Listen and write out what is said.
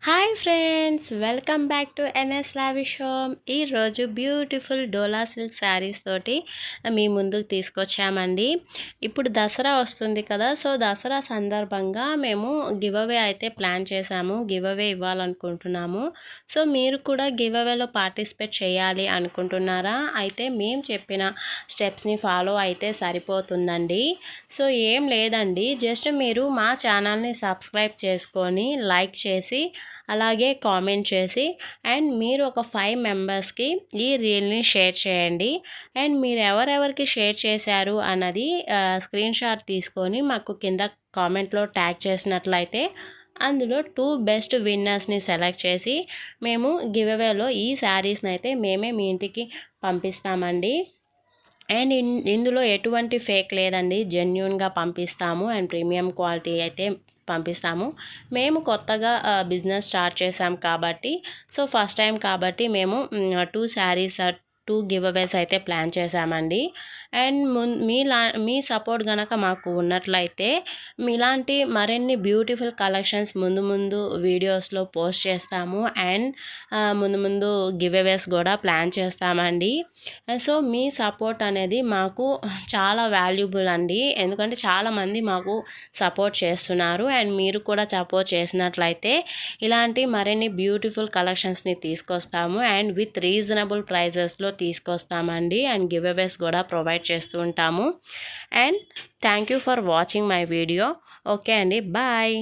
Hi friends, welcome back to NS lavish home. ఈరోజు beautiful dola silk saris తోటి మీ ముందుకు తీసుకొచ్చామండి. ఇప్పుడు దసరా వస్తుంది కదా, సో దసరా సందర్భంగా మేము గివ్ అవే అయితే ప్లాన్ చేశాము. Give away ఇవ్వాలనుకుంటున్నాము. సో మీరు కూడా గివ్ అవేలో పార్టిసిపేట్ చేయాలి అనుకుంటున్నారా? అయితే మేము చెప్పిన స్టెప్స్ని ఫాలో అయితే సరిపోతుందండి. సో ఏం లేదండి, జస్ట్ మీరు మా ఛానల్ని సబ్స్క్రైబ్ చేసుకొని లైక్ చేసి అలాగే కామెంట్ చేసి అండ్ మీరు ఒక 5 మెంబర్స్కి ఈ రీల్ని షేర్ చేయండి. అండ్ మీరు ఎవరెవరికి షేర్ చేశారు అన్నది స్క్రీన్ షాట్ తీసుకొని మాకు కింద కామెంట్లో ట్యాగ్ చేసినట్లయితే అందులో 2 బెస్ట్ విన్నర్స్ని సెలెక్ట్ చేసి మేము గివ్ అవేలో ఈ శారీస్ని అయితే మేమే మీ ఇంటికి పంపిస్తామండి. అండ్ ఇందులో ఎటువంటి ఫేక్ లేదండి, జెన్యూన్గా పంపిస్తాము అండ్ ప్రీమియం క్వాలిటీ అయితే పంపిస్తాము. మేము కొత్తగా బిజినెస్ స్టార్ట్ చేసాం కాబట్టి, సో ఫస్ట్ టైం కాబట్టి మేము 2 శారీస్ 2 గివ్ అవేస్ అయితే ప్లాన్ చేశామండి. అండ్ మీ సపోర్ట్ కనుక మాకు ఉన్నట్లయితే మీలాంటి మరిన్ని బ్యూటిఫుల్ కలెక్షన్స్ ముందు వీడియోస్లో పోస్ట్ చేస్తాము. అండ్ ముందు గివ్ అవేస్ కూడా ప్లాన్ చేస్తామండి. సో మీ సపోర్ట్ అనేది మాకు చాలా వాల్యుబుల్ అండి, ఎందుకంటే చాలామంది మాకు సపోర్ట్ చేస్తున్నారు. అండ్ మీరు కూడా సపోర్ట్ చేసినట్లయితే ఇలాంటి మరిన్ని బ్యూటిఫుల్ కలెక్షన్స్ని తీసుకొస్తాము అండ్ విత్ రీజనబుల్ ప్రైజెస్లో తీసుకొస్తామండి. అండ్ గివ్ అవేస్ కూడా ప్రొవైడ్ చేస్తూ ఉంటాము. And thank you for watching my video. Okay అండి, బాయ్.